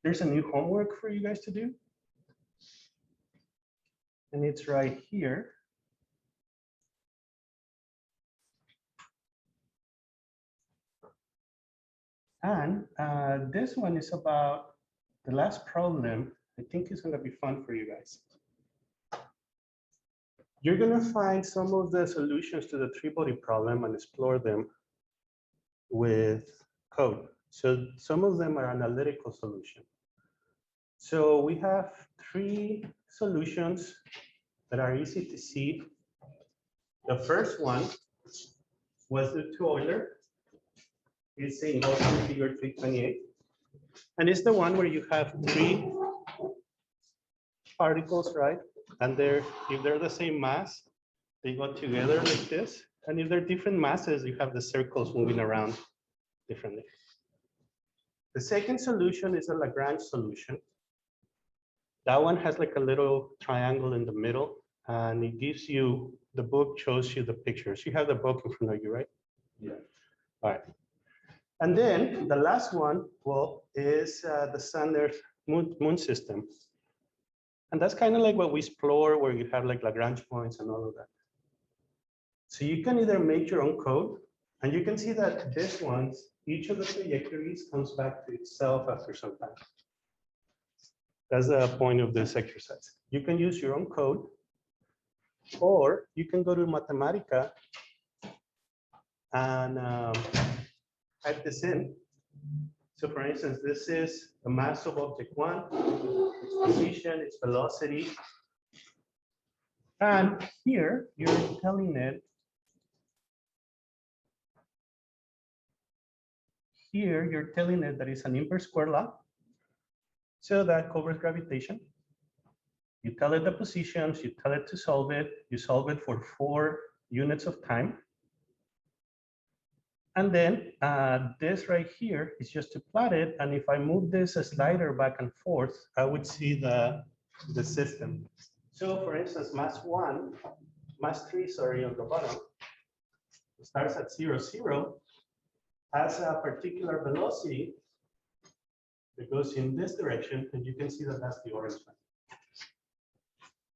there's a new homework for you guys to do. And it's right here. And this one is about the last problem. I think it's going to be fun for you guys. You're going to find some of the solutions to the three-body problem and explore them with code. So some of them are analytical solutions. So we have 3 solutions that are easy to see. The first one was the to Euler. It's in Gaussian figure 328. And it's the one where you have 3 particles, right? And if they're the same mass, they go together like this. And if they're different masses, you have the circles moving around differently. The second solution is a Lagrange solution. That one has like a little triangle in the middle, and it gives you, the book shows you the pictures. You have the book in front of you, right? Yeah. All right. And then the last one, well, is the standard moon system. And that's kind of like what we explore, where you have like Lagrange points and all of that. So you can either make your own code, and you can see that this one's, each of the trajectories comes back to itself after some time. That's the point of this exercise. You can use your own code, or you can go to Mathematica and type this in. So for instance, this is the mass of object 1, its position, its velocity. And here you're telling it, that it's an inverse square law. So that covers gravitation. You tell it the positions, you tell it to solve it, you solve it for 4 units of time. And then this right here is just to plot it. And if I move this slider back and forth, I would see the system. So for instance, mass 3, sorry, on the bottom, starts at 0, 0, has a particular velocity that goes in this direction, and you can see that that's the orange one.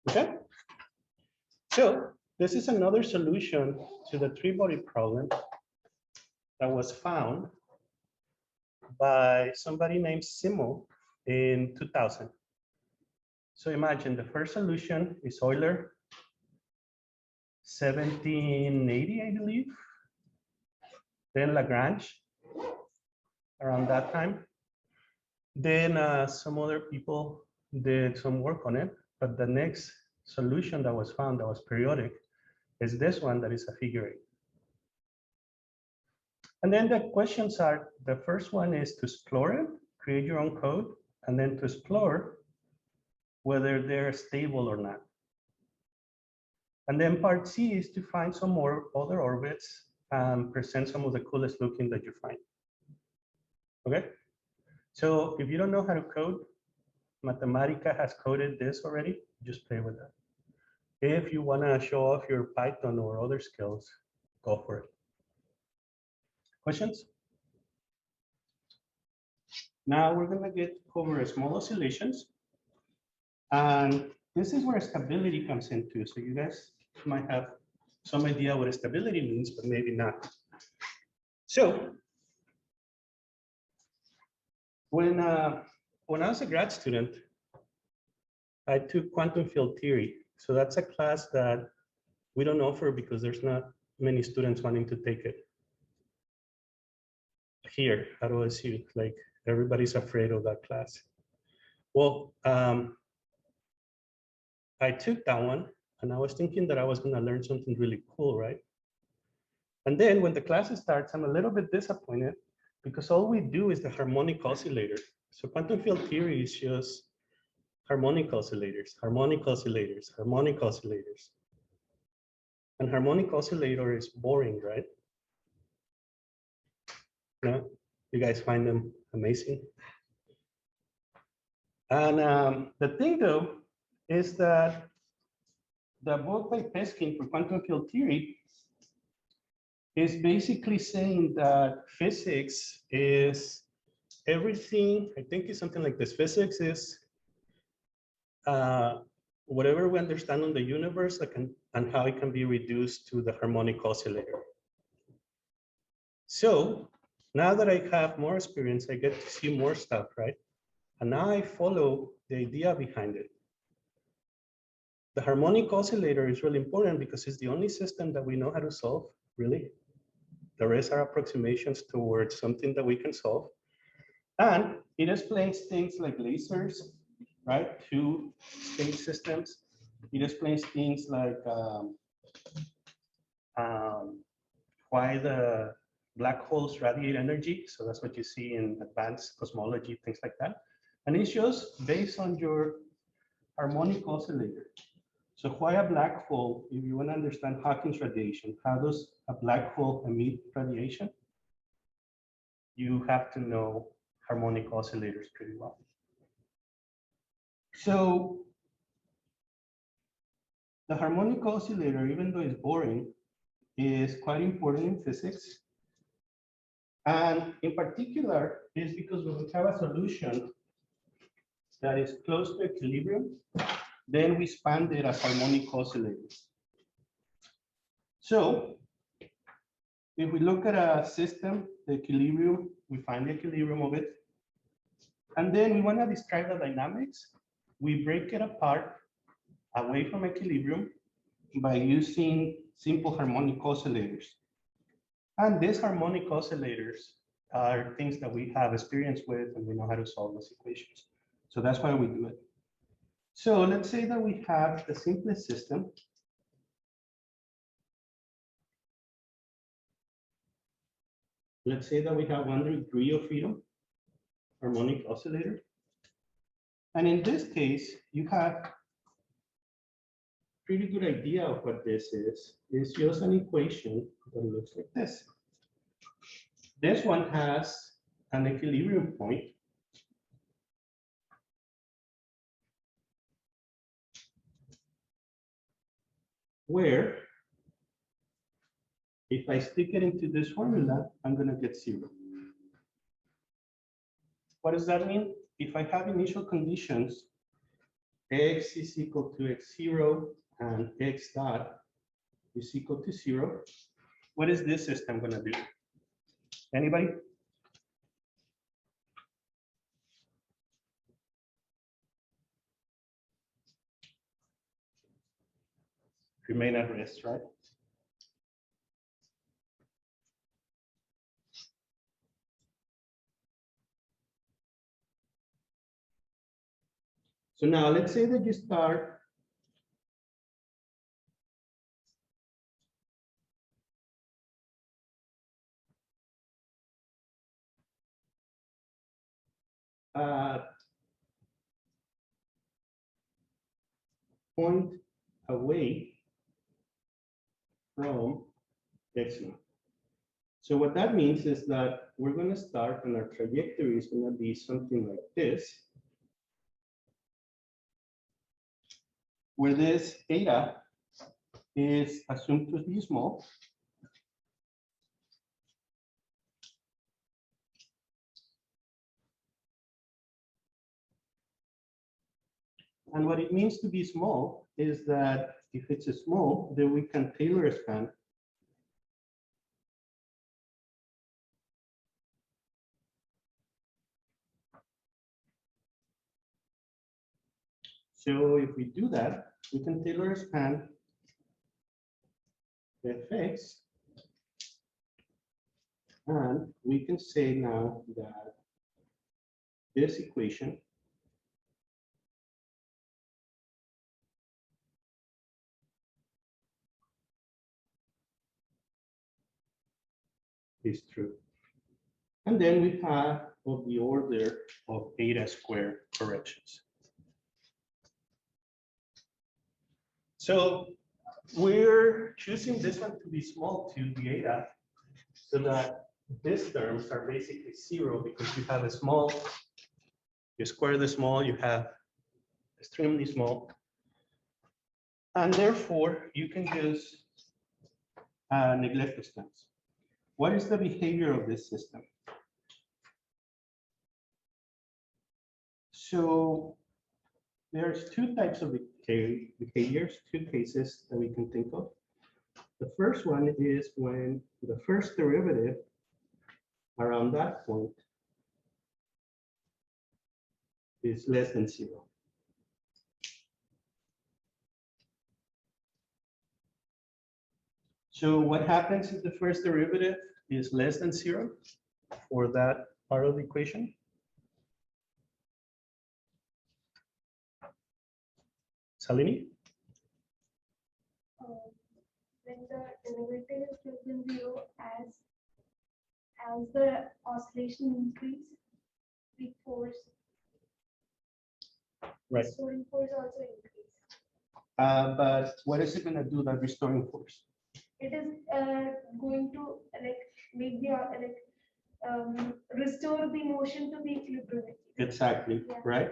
Okay? So this is another solution to the three-body problem that was found by somebody named Simmel in 2000. So imagine the first solution is Euler, 1780, I believe. Then Lagrange, around that time. Then some other people did some work on it, but the next solution that was found that was periodic is this one that is a figure 8. And then the questions are, the first one is to explore it, create your own code, and then to explore whether they're stable or not. And then part C is to find some more other orbits and present some of the coolest looking that you find. Okay? So if you don't know how to code, Mathematica has coded this already, just play with that. If you want to show off your Python or other skills, go for it. Questions? Now we're going to cover small oscillations. And this is where stability comes into. So you guys might have some idea what stability means, but maybe not. So when I was a grad student, I took quantum field theory. So that's a class that we don't offer because there's not many students wanting to take it here at OSU. Like everybody's afraid of that class. Well, I took that one and I was thinking that I was going to learn something really cool, right? And then when the class starts, I'm a little bit disappointed because all we do is the harmonic oscillator. So quantum field theory is just harmonic oscillators, harmonic oscillators, harmonic oscillators. And harmonic oscillator is boring, right? No? You guys find them amazing? And the thing though, is that the book by Peskin for quantum field theory is basically saying that physics is everything, I think is something like this. Physics is whatever we understand on the universe and how it can be reduced to the harmonic oscillator. So now that I have more experience, I get to see more stuff, right? And now I follow the idea behind it. The harmonic oscillator is really important because it's the only system that we know how to solve, really. The rest are approximations towards something that we can solve. And it explains things like lasers, right? Two state systems. It explains things like why the black holes radiate energy. So that's what you see in advanced cosmology, things like that. And it's just based on your harmonic oscillator. So why a black hole? If you want to understand Hawking's radiation, how does a black hole emit radiation? You have to know harmonic oscillators pretty well. So the harmonic oscillator, even though it's boring, is quite important in physics. And in particular, is because when we have a solution that is close to equilibrium, then we expand it as harmonic oscillators. So if we look at a system, the equilibrium, we find the equilibrium of it. And then we want to describe the dynamics. We break it apart away from equilibrium by using simple harmonic oscillators. And these harmonic oscillators are things that we have experience with and we know how to solve those equations. So that's why we do it. So let's say that we have the simplest system. Let's say that we have 1 degree of freedom, harmonic oscillator. And in this case, you have pretty good idea of what this is. It's just an equation that looks like this. This one has an equilibrium point. Where if I stick it into this formula, I'm going to get 0. What does that mean? If I have initial conditions, x is equal to x0 and x dot is equal to 0, what is this system going to do? Anybody? Remain at rest, right? So now let's say that you start point away from x0. So what that means is that we're going to start and our trajectory is going to be something like this, where this eta is assumed to be small. And what it means to be small is that if it's a small, then we can Taylor expand So if we do that, we can Taylor expand the fx, and we can say now that this equation is true. And then we have of the order of eta squared corrections. So we're choosing this one to be small to the eta so that these terms are basically 0 because you have a small, you square the small, you have extremely small. And therefore, you can use neglect of stems. What is the behavior of this system? So there's two types of behaviors, two cases that we can think of. The first one is when the first derivative around that point is less than 0. So what happens if the first derivative is less than 0 for that part of the equation? Salini? When the derivative is less than 0, as the oscillation increase, the force, Right. restoring force also increase. But what is it going to do, that restoring force? It is going to make the restore the motion to the equilibrium. Exactly, Yeah. right?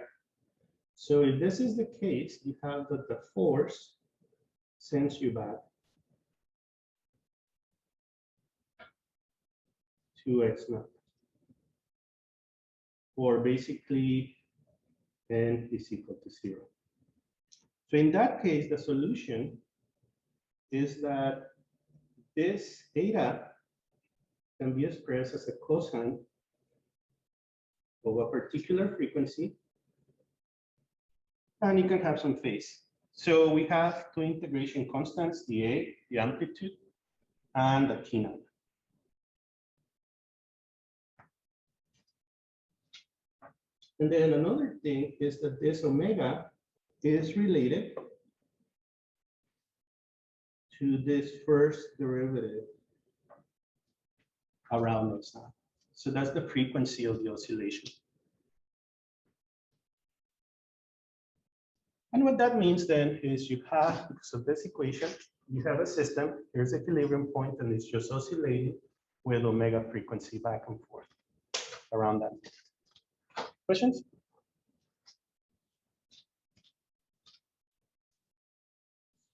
So if this is the case, you have that the force sends you back to x naught. Or basically n is equal to 0. So in that case, the solution is that this eta can be expressed as a cosine of a particular frequency, and you can have some phase. So we have two integration constants, the A, the amplitude, and the T naught. And then another thing is that this omega is related to this first derivative around x naught. So that's the frequency of the oscillation. And what that means then is you have, because of this equation, you have a system, here's the equilibrium point, and it's just oscillating with omega frequency back and forth around that. Questions?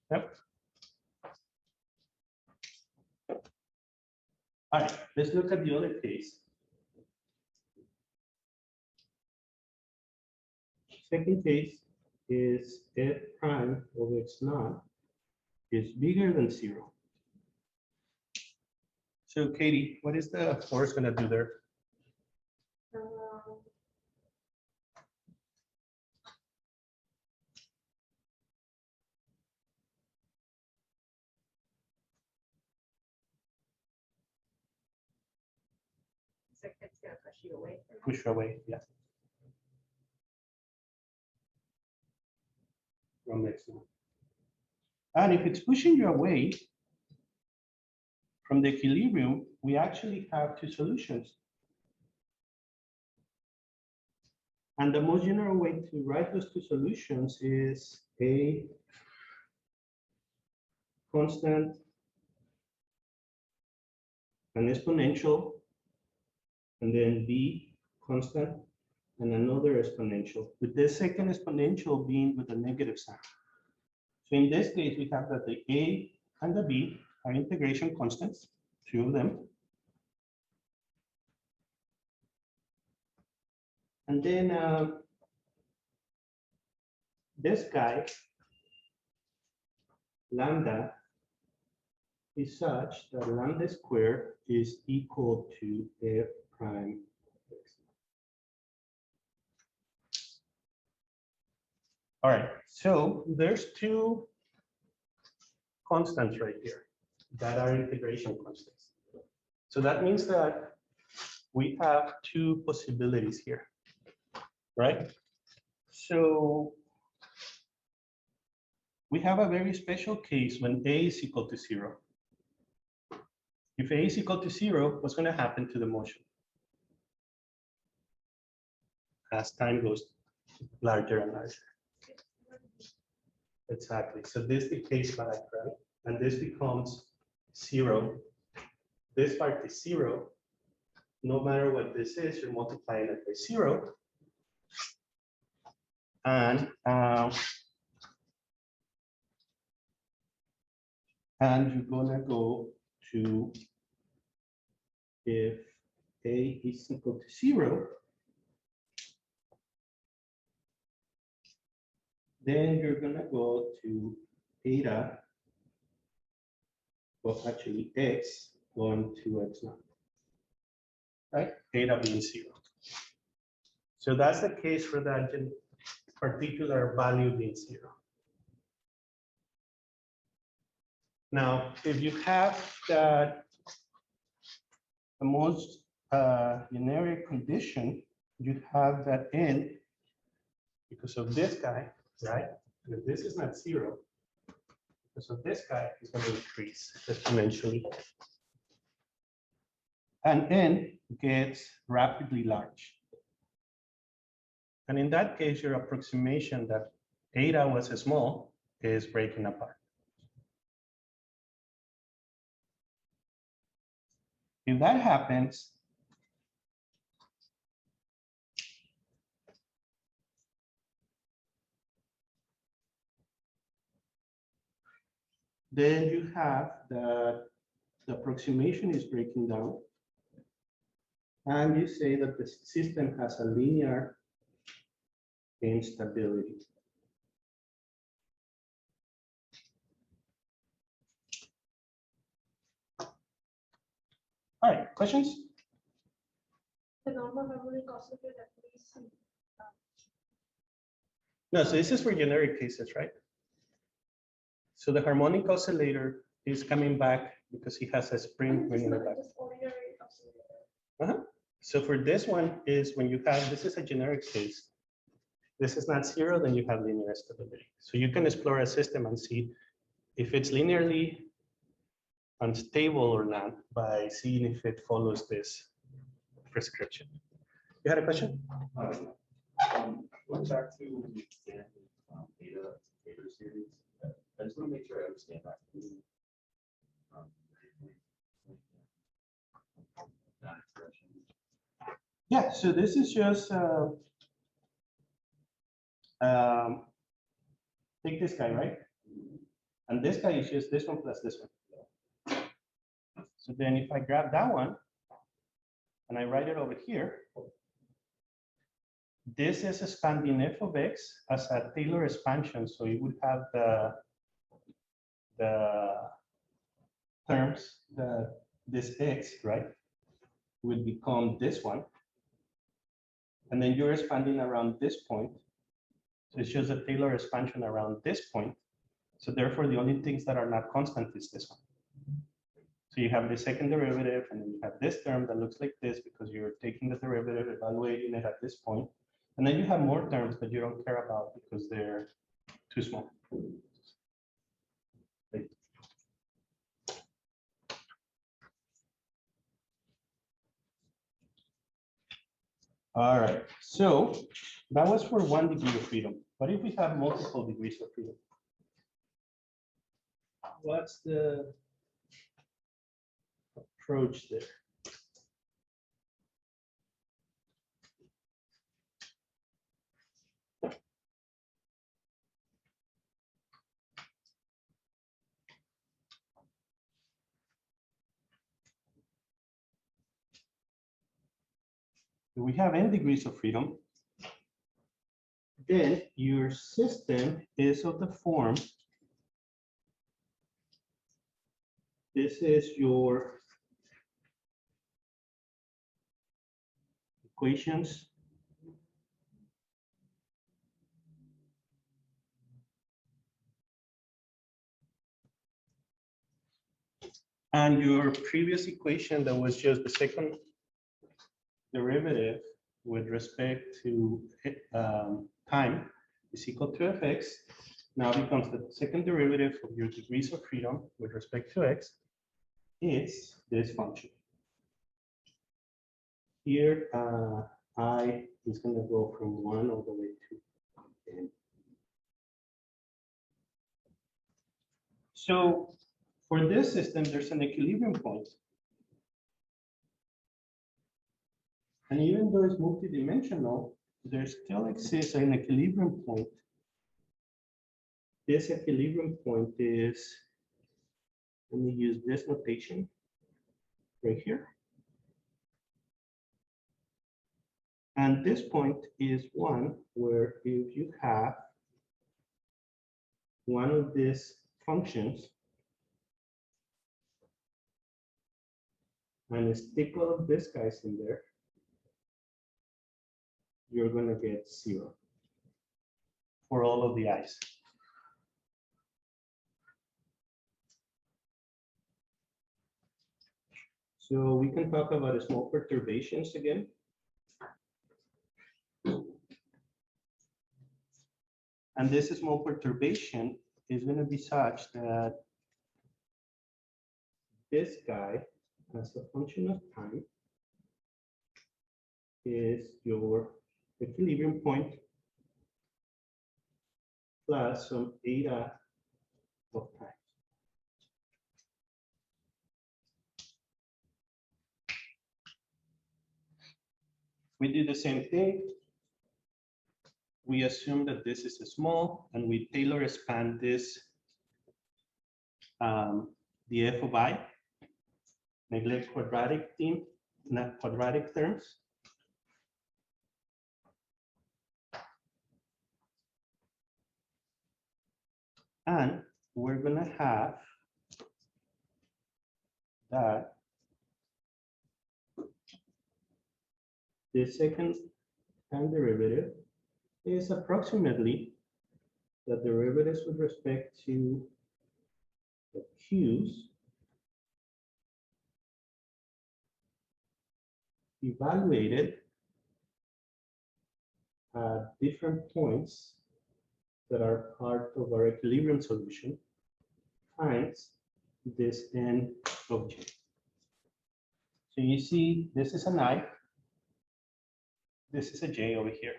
Yep. All right, let's look at the other case. Second case is f prime of x naught is bigger than 0. So Katie, what is the force going to do there? It's going to push you away. Push away, yeah. From x naught. And if it's pushing you away from the equilibrium, we actually have two solutions. And the most general way to write those two solutions is a constant, an exponential, and then b constant, and another exponential, with the second exponential being with a negative sign. So in this case, we have that the a and the b are integration constants, two of them. And then this guy, lambda, is such that lambda squared is equal to f prime of x. All right, so there's two constants right here that are integration constants. So that means that we have two possibilities here, right? So we have a very special case when a is equal to 0. If a is equal to 0, what's going to happen to the motion? As time goes larger and larger. Exactly. So this decays back, right? And this becomes 0. This part is 0. No matter what this is, you're multiplying it by 0. And you're gonna go to, if a is equal to 0, Then you're gonna go to eta, well, actually x going to x naught, right? Eta being 0. So that's the case for that particular value being 0. Now, if you have that the most generic condition, you have that n because of this guy, right? And if this is not 0, because of this guy is going to increase exponentially. And n gets rapidly large. And in that case, your approximation that eta was small is breaking apart. If that happens, then you have that the approximation is breaking down. And you say that the system has a linear instability. All right, questions? The normal harmonic oscillator that we see. No, so this is for generic cases, right? So the harmonic oscillator is coming back because he has a spring bringing it back. Just ordinary oscillator. So for this one is when you have, this is a generic case. This is not 0, then you have linear stability. So you can explore a system and see if it's linearly unstable or not by seeing if it follows this prescription. You had a question? Going back to the example Taylor series, I just want to make sure I understand that. That expression. Yeah, so this is just take this guy, right? And this guy is just this one plus this one. So then if I grab that one and I write it over here, this is expanding f of x as a Taylor expansion. So you would have the terms that this x, right, would become this one. And then you're expanding around this point. So it's just a Taylor expansion around this point. So therefore, the only things that are not constant is this one. So you have the second derivative, and then you have this term that looks like this because you're taking the derivative, evaluating it at this point. And then you have more terms that you don't care about because they're too small. All right, so that was for 1 degree of freedom. What if we have multiple degrees of freedom? What's the approach there? If we have n degrees of freedom, then your system is of the form. This is your equations. And your previous equation that was just the second derivative with respect to time is equal to fx. Now becomes the second derivative of your degrees of freedom with respect to x is this function. Here, I is going to go from 1 all the way to n. So for this system, there's an equilibrium point. And even though it's multidimensional, there still exists an equilibrium point. This equilibrium point is, let me use this notation right here. And this point is one where if you have one of these functions and stick all of these guys in there, you're going to get 0 for all of the i's. So we can talk about small perturbations again. And this small perturbation is going to be such that this guy, as a function of time, is your equilibrium point plus some eta of time. We do the same thing. We assume that this is small, and we Taylor expand this, the f of I, neglect quadratic theme, not quadratic terms. And we're gonna have that the second time derivative is approximately the derivatives with respect to the q's evaluated at different points that are part of our equilibrium solution times this n of j. So you see, this is an I, this is a j over here.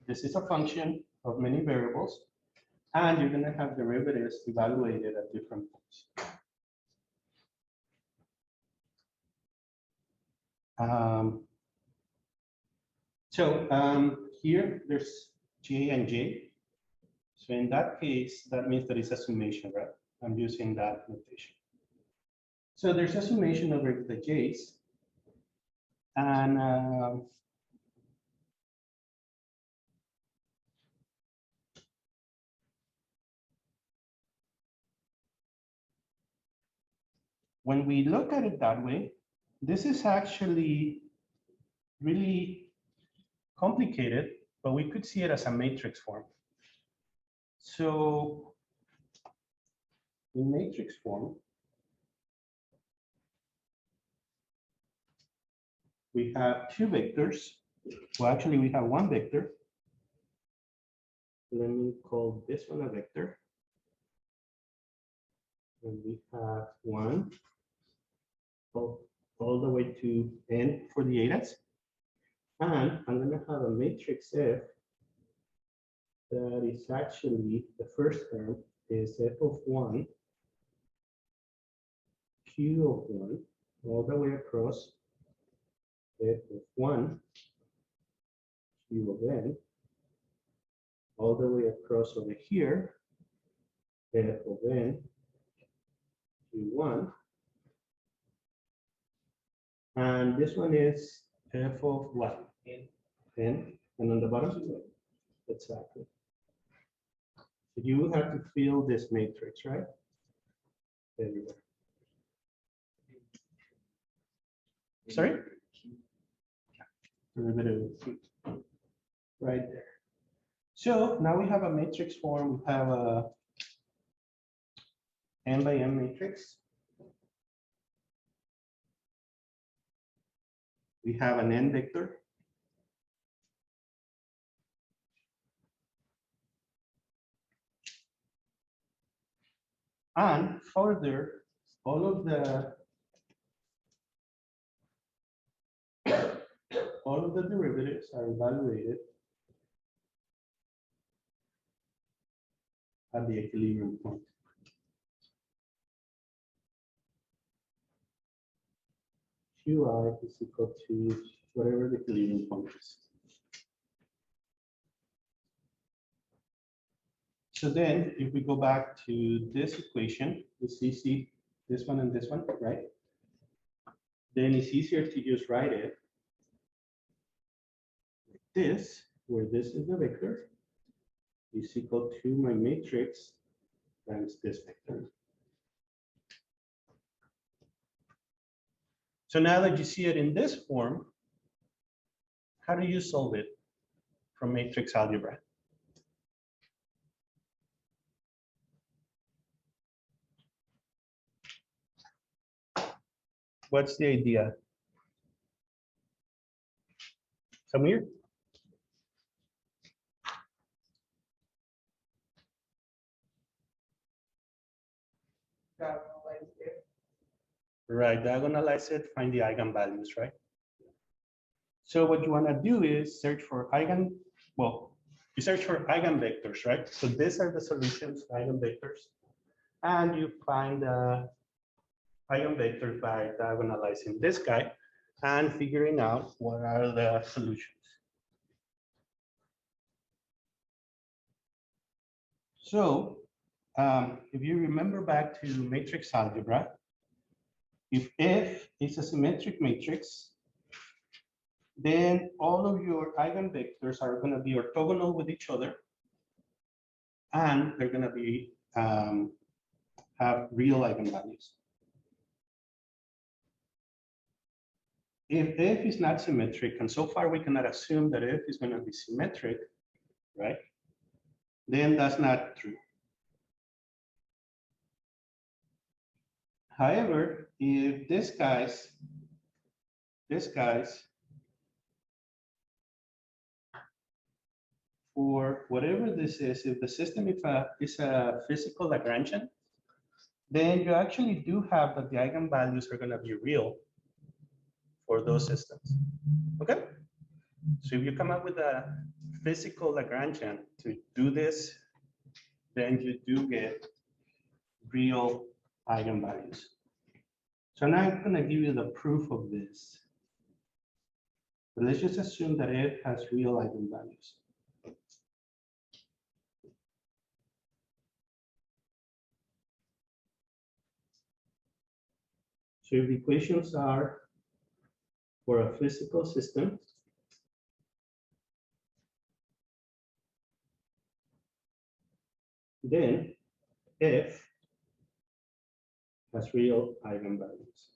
This is a function of many variables, and you're going to have derivatives evaluated at different points. Here there's j and j. So in that case, that means that it's a summation, right? I'm using that notation. So there's a summation over the j's, and when we look at it that way, this is actually really complicated, but we could see it as a matrix form. So in matrix form, we have two vectors. Well, actually, we have one vector. Let me call this one a vector. And we have one all the way to n for the etas. And I'm going to have a matrix F that is actually, the first term is f of 1, q of 1, all the way across f of 1, q of n, all the way across over here, f of n, q1. And this one is f of what? N. And on the bottom, exactly. So you will have to fill this matrix, right? Everywhere. Sorry? Derivative right there. So now we have a matrix form. We have a n by n matrix. We have an n vector. And further, all of the derivatives are evaluated at the equilibrium point. Qi is equal to whatever the equilibrium point is. So then, if we go back to this equation, the CC, this one and this one, right? Then it's easier to just write it like this, where this is the vector, is equal to my matrix times this vector. So now that you see it in this form, how do you solve it from matrix algebra? What's the idea? Samir? Right, diagonalize it, find the eigenvalues, right? So what you want to do is search for you search for eigenvectors, right? So these are the solutions, eigenvectors, and you find the eigenvector by diagonalizing this guy and figuring out what are the solutions. So if you remember back to matrix algebra, if F is a symmetric matrix, then all of your eigenvectors are going to be orthogonal with each other, and they're going to be have real eigenvalues. If F is not symmetric, and so far we cannot assume that F is going to be symmetric, right? Then that's not true. However, if this guy's, for whatever this is, if the system is a physical Lagrangian, then you actually do have that the eigenvalues are going to be real for those systems. Okay? So if you come up with a physical Lagrangian to do this, then you do get real eigenvalues. So now I'm going to give you the proof of this. But let's just assume that it has real eigenvalues. So if the equations are for a physical system, then F has real eigenvalues.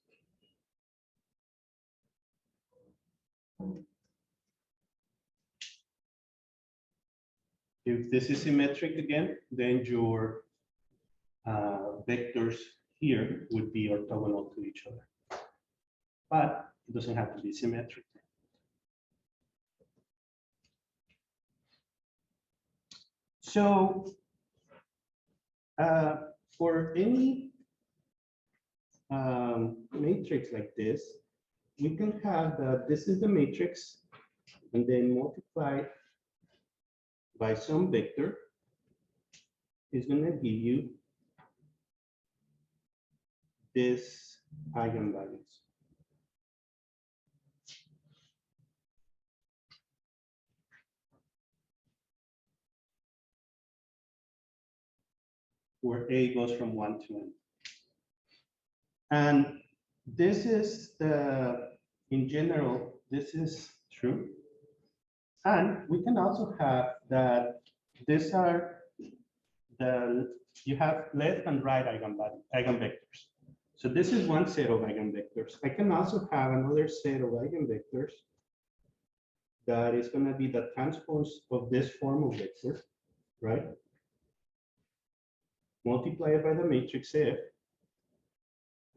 If this is symmetric again, then your vectors here would be orthogonal to each other. But it doesn't have to be symmetric. So for any matrix like this, we can have this is the matrix, and then multiply by some vector is going to give you this eigenvalues. Where A goes from 1 to n. And this is in general, this is true. And we can also have that these are you have left and right eigenvectors. So this is one set of eigenvectors. I can also have another set of eigenvectors that is going to be the transpose of this form of vector, right? Multiply it by the matrix F.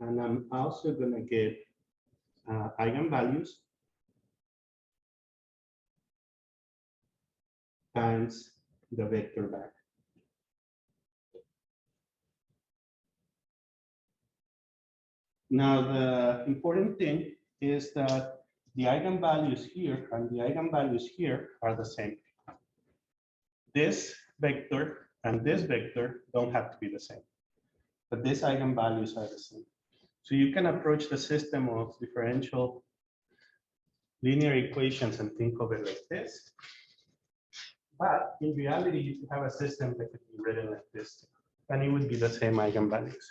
And I'm also going to get eigenvalues times the vector back. Now, the important thing is that the eigenvalues here and the eigenvalues here are the same. This vector and this vector don't have to be the same, but these eigenvalues are the same. So you can approach the system of differential linear equations and think of it like this. But in reality, you could have a system that could be written like this, and it would be the same eigenvalues.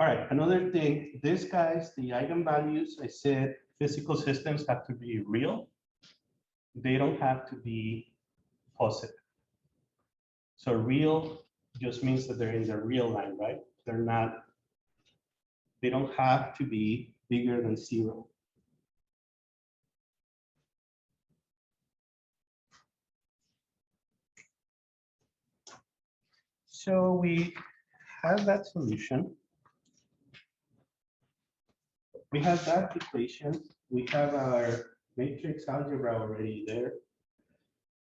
All right, another thing, these guys, the eigenvalues, I said physical systems have to be real. They don't have to be positive. So real just means that they're in the real line, right? They're not, they don't have to be bigger than 0. So we have that solution. We have that equation. We have our matrix algebra already there.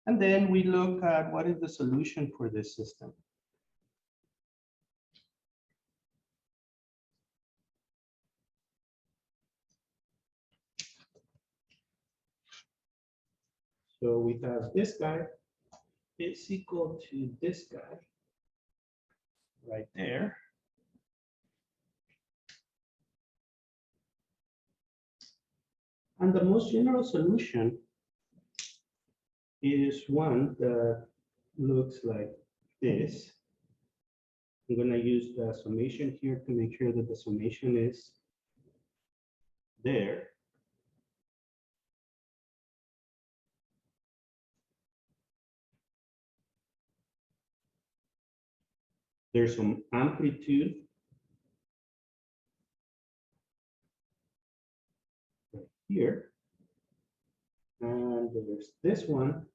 And then we look at what is the solution for this system. So we have this guy is equal to this guy right there. And the most general solution is one that looks like this. I'm going to use the summation here to make sure that the summation is there. There's some amplitude right here. And there's this one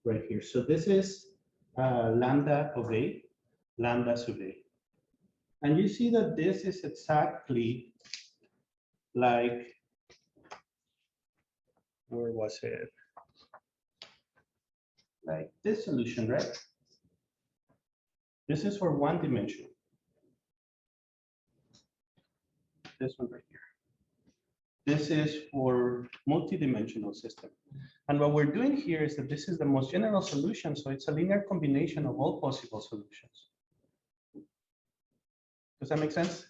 right here. So this is lambda of A, lambda sub A. And you see that this is exactly like, where was it? Like this solution, right? This is for one dimension. This one right here. This is for multi-dimensional system. And what we're doing here is that this is the most general solution. So it's a linear combination of all possible solutions. Does that make sense?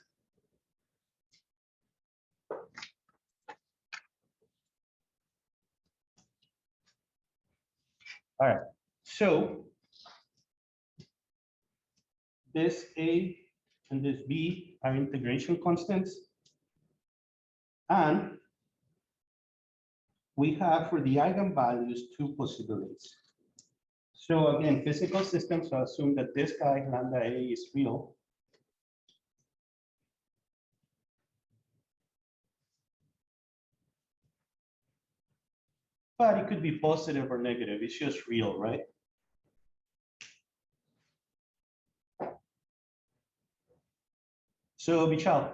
All right. So this A and this B are integration constants. And we have for the eigenvalues 2 possibilities. So again, physical systems assume that this guy, lambda A, is real. But it could be positive or negative. It's just real, right? So Vishal,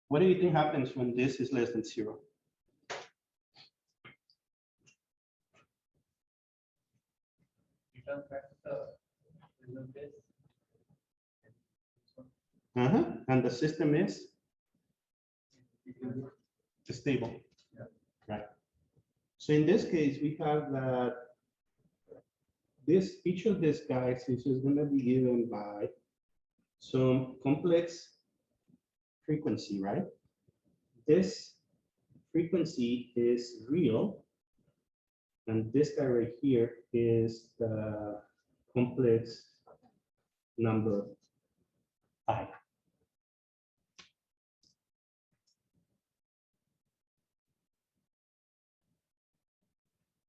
what do you think happens when this is less than 0? You can practice this. And the system is stable. Yeah. Right. So in this case, we have that this each of these guys is just going to be given by some complex frequency, right? This frequency is real, and this guy right here is the complex number I.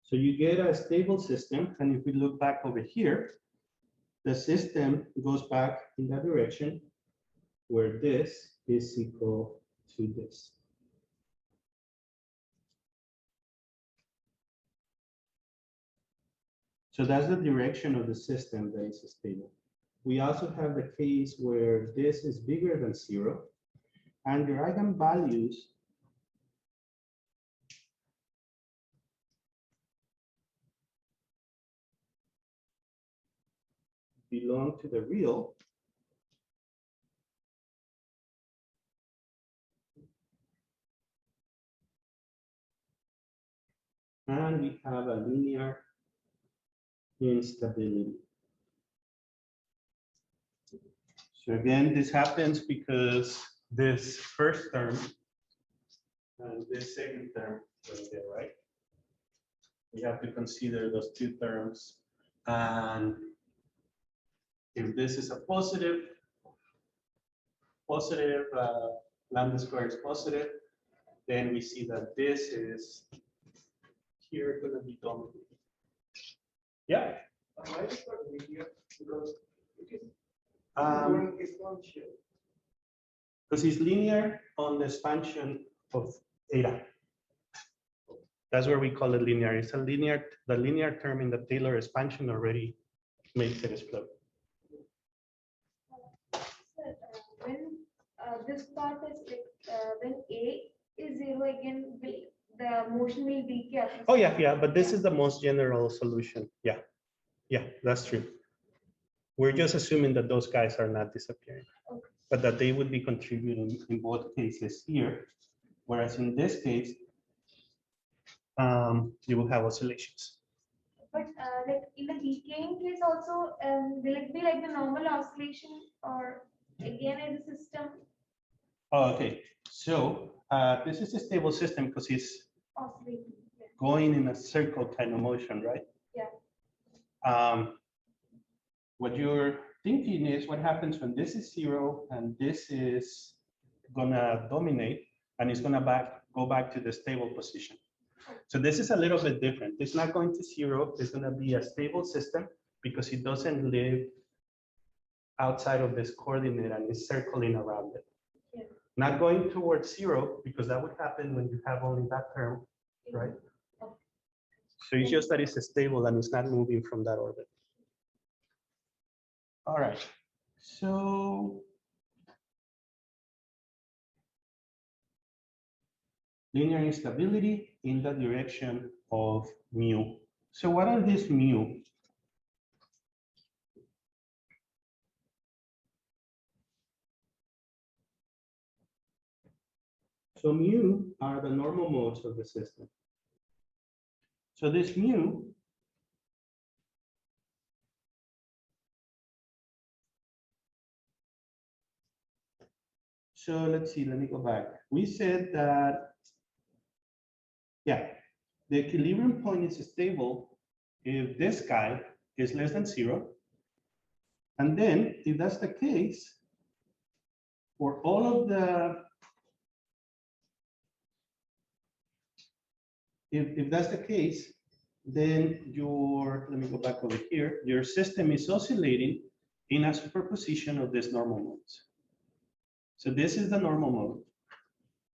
So you get a stable system, and if we look back over here, the system goes back in that direction where this is equal to this. So that's the direction of the system that is stable. We also have the case where this is bigger than 0, and your eigenvalues belong to the real. And we have a linear instability. So again, this happens because this first term and this second term right there, right? We have to consider those 2 terms. And if this is a positive, positive, lambda square is positive, then we see that this is here gonna be dominant. Yeah. Why is that linear? Because it is Um, exponential. because it's linear on the expansion of eta. That's where we call it linear. It's a linear, the linear term in the Taylor expansion already makes it explode. Sir, when this part is like when A is zero again, will the motion will decay. at the Oh, same yeah, time. yeah, but this is the most general solution. Yeah, yeah, that's true. We're just assuming that those guys are not disappearing, Okay. but that they would be contributing in both cases here. Whereas in this case, you will have oscillations. But like in the decaying case also, will it be like the normal oscillation or again in the system Oh, okay, so this is a stable system because it's oscillating? Yeah. going in a circle kind of motion, right? Yeah. What you're thinking is what happens when this is zero and this is gonna dominate and it's gonna go back to the stable position. So this is a little bit different. It's not going to zero. It's gonna be a stable system because it doesn't live outside of this coordinate and is circling around it. Yeah. Not going towards zero because that would happen when you have only that term, right? So it's just that it's stable and it's not moving from that orbit. All right, so linear instability in the direction of mu. So what are these mu? So mu are the normal modes of the system. So this mu so let's see, let me go back. We said that, yeah, the equilibrium point is stable if this guy is less than zero. And then if that's the case, for all of the, if that's the case, then let me go back over here, your system is oscillating in a superposition of these normal modes. So this is the normal mode.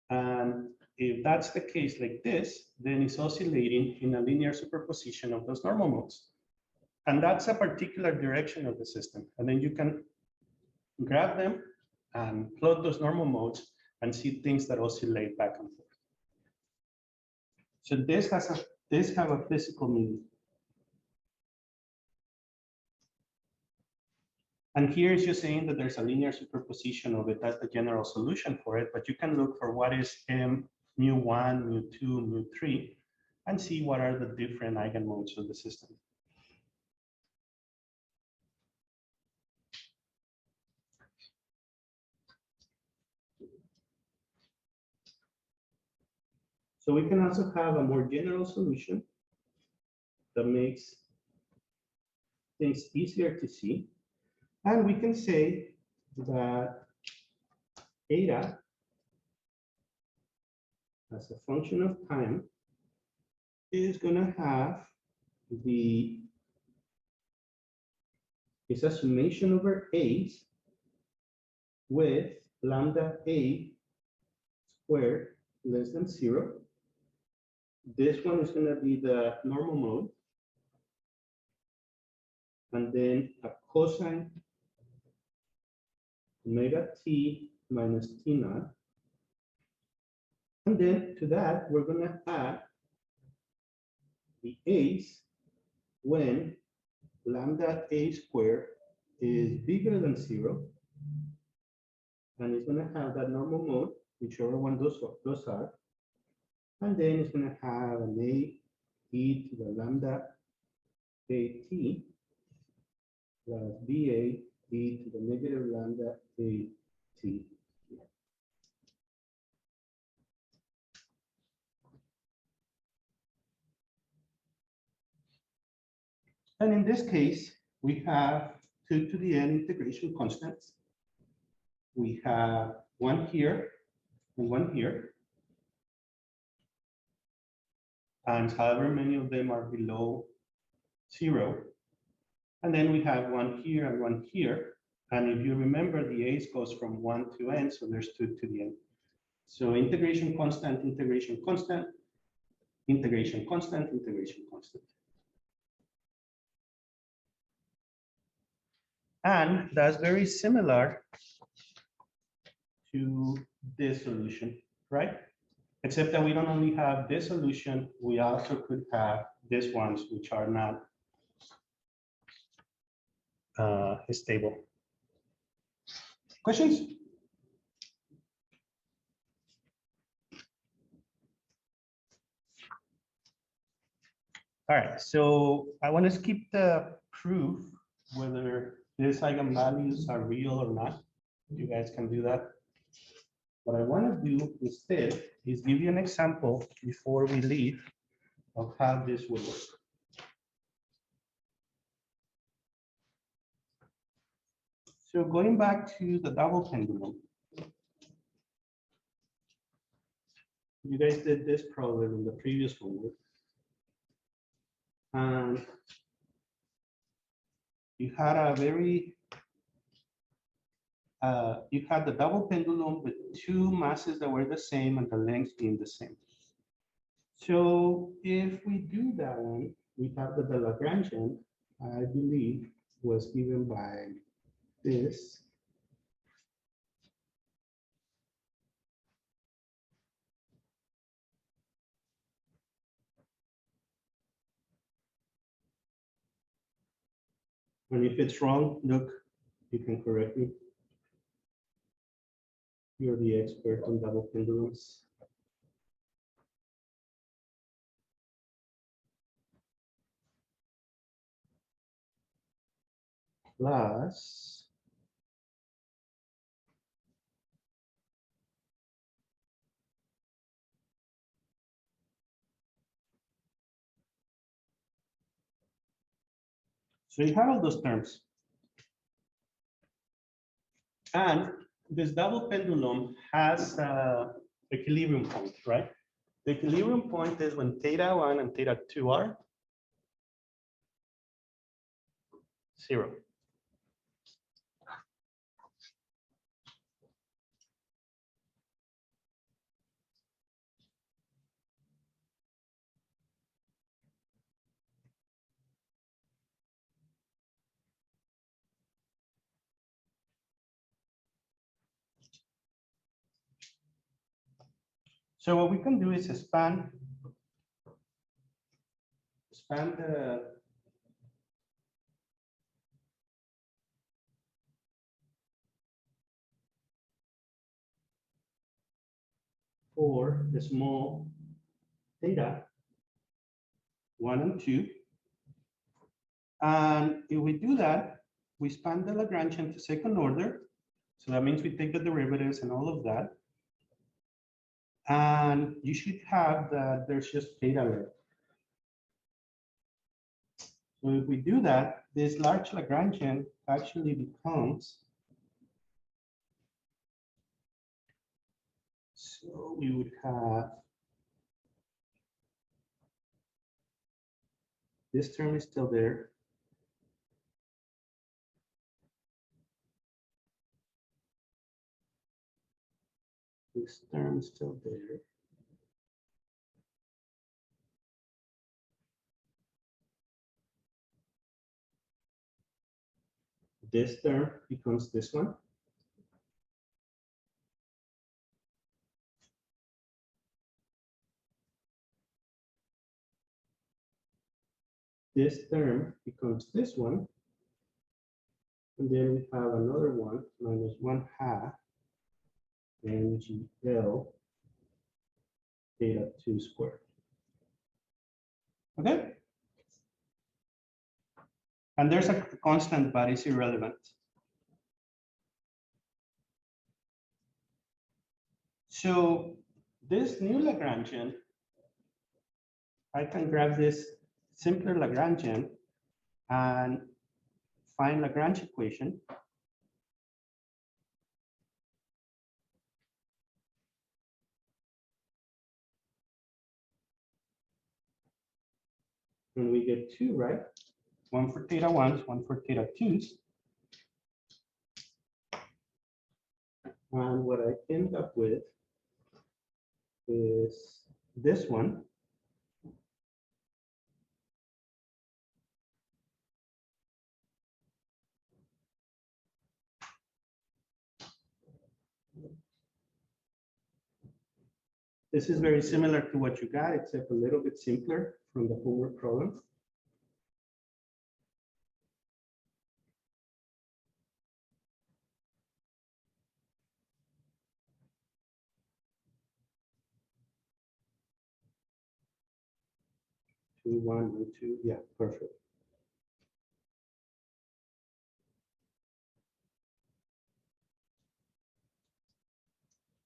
And if that's the case like this, then it's oscillating in a linear superposition of those normal modes. And that's a particular direction of the system. And then you can grab them and plot those normal modes and see things that oscillate back and forth. So this have a physical meaning. And here is just saying that there's a linear superposition of it. That's the general solution for it. But you can look for what is m, mu1, mu2, mu3, and see what are the different eigenmodes of the system. So we can also have a more general solution that makes things easier to see. And we can say that eta as a function of time is going to have it's a summation over a's with lambda a squared less than zero. This one is going to be the normal mode. And then a cosine omega t minus t naught. And then to that, we're going to add the a's when lambda a squared is bigger than zero. And it's going to have that normal mode, whichever one those are. And then it's going to have an a e to the lambda a t plus ba e to the negative lambda a t. And in this case, we have 2 to the n integration constants. we have one here and one here. And however many of them are below 0. And then we have one here and one here. And if you remember, the a's goes from 1 to n, so there's 2 to the n. So integration constant, integration constant, integration constant, integration constant. And that's very similar to this solution, right? Except that we don't only have this solution, we also could have these ones, which are not stable. Questions? All right, so I want to skip the proof whether these eigenvalues are real or not. You guys can do that. What I want to do instead is give you an example before we leave of how this will work. So going back to the double pendulum, you guys did this problem in the previous homework. And you had a very, you had the double pendulum with two masses that were the same and the length being the same. So if we do that one, we have that the Lagrangian, I believe, was given by this. And if it's wrong, look, you can correct me. You're the expert on double pendulums. Plus so you have all those terms. And this double pendulum has equilibrium point, right? The equilibrium point is when theta 1 and theta 2 are 0. So what we can do is span the for the small theta 1 and 2. And if we do that, we span the Lagrangian to second order. So that means we take the derivatives and all of that. And you should have that there's just theta left. So if we do that, this large Lagrangian actually becomes, so we would have, this term is still there. This term is still there. This term becomes this one. This term becomes this one. And then we have another one minus 1/2 MGL theta 2 squared. Okay? And there's a constant, but it's irrelevant. So this new Lagrangian, I can grab this simpler Lagrangian and find Lagrange equation. And we get two, right? One for theta ones, one for theta twos. And what I end up with is this one. This is very similar to what you got, except a little bit simpler from the homework problem. Two, one, and two, yeah, perfect.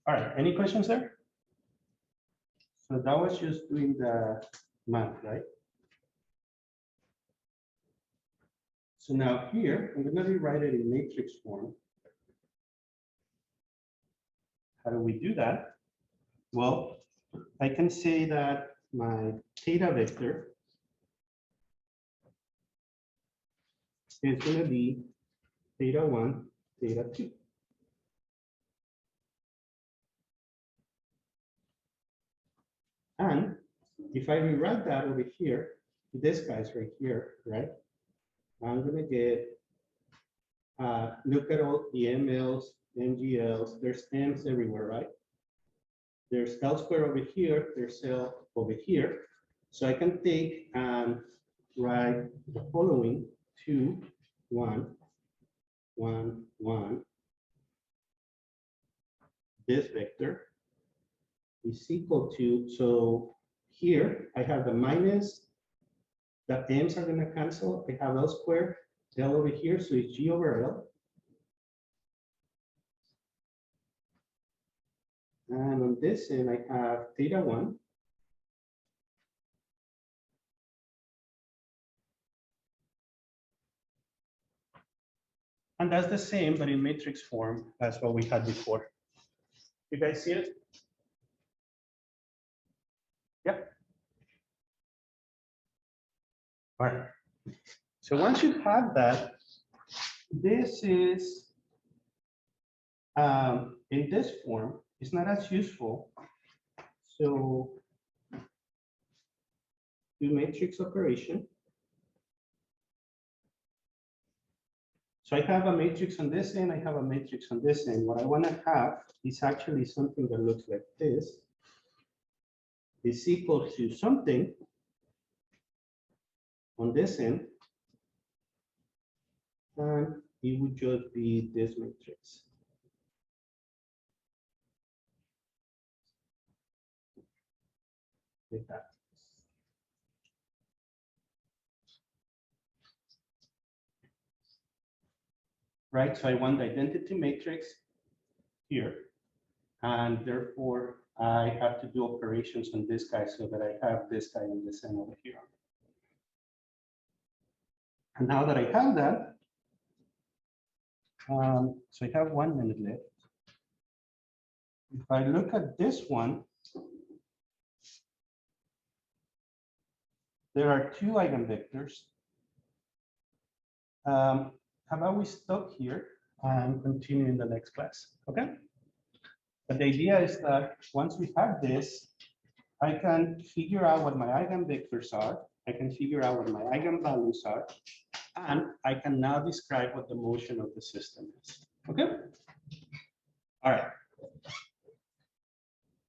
All right, any questions there? So that was just doing the math, right? So now here, I'm gonna rewrite it in matrix form. How do we do that? Well, I can say that my theta vector is gonna be theta one, theta two. And if I rewrite that over here, this guy's right here, right? I'm gonna get, look at all the MLs, MGLs, there's M's everywhere, right? There's L square over here, there's L over here. So I can take and write the following: 2, 1, 1, 1. This vector is equal to, so here I have the minus, the M's are going to cancel. I have L squared, L over here, so it's G over L. And on this end, I have theta 1. And that's the same, but in matrix form as what we had before. You guys see it? Yep. All right. So once you have that, this is in this form, it's not as useful. So do matrix operation. So I have a matrix on this end, I have a matrix on this end. What I want to have is actually something that looks like this. Is equal to something on this end. And it would just be this matrix. Like that. Right, so I want the identity matrix here, and therefore I have to do operations on this guy so that I have this guy in this end over here. And now that I have that, so I have 1 minute left. If I look at this one, there are 2 eigenvectors. How about we stop here and continue in the next class, okay? But the idea is that once we have this, I can figure out what my eigenvectors are, I can figure out what my eigenvalues are, and I can now describe what the motion of the system is, okay? All right.